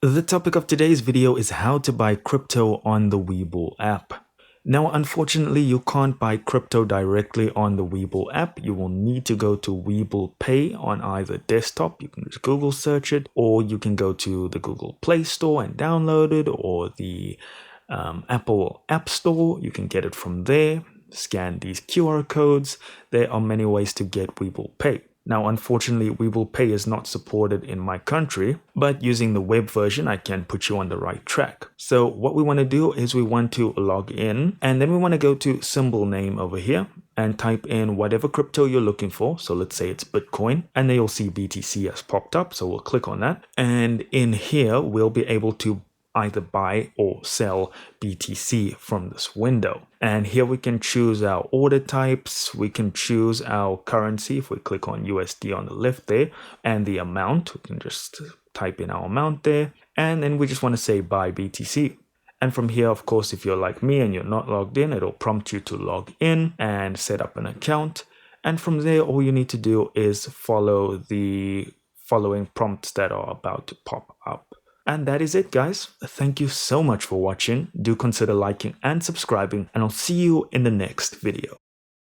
The topic of today's video is how to buy crypto on the Webull app. Now, unfortunately, you can't buy crypto directly on the Webull app. You will need to go to Webull Pay on either desktop. You can just Google search it, or you can go to the Google Play Store and download it, or the Apple App Store. You can get it from there. Scan these QR codes. There are many ways to get Webull Pay. Now, unfortunately, Webull Pay is not supported in my country, but using the web version, I can put you on the right track. So what we want to do is we want to log in, and then we want to go to symbol name over here and type in whatever crypto you're looking for. So let's say it's Bitcoin, and then you'll see BTC has popped up. So we'll click on that. And in here, we'll be able to either buy or sell BTC from this window. And here we can choose our order types. We can choose our currency. If we click on USD on the left there, and the amount, we can just type in our amount there. And then we just want to say buy BTC. And from here, of course, if you're like me and you're not logged in, it'll prompt you to log in and set up an account. And from there, all you need to do is follow the following prompts that are about to pop up. And that is it, guys. Thank you so much for watching. Do consider liking and subscribing, and I'll see you in the next video.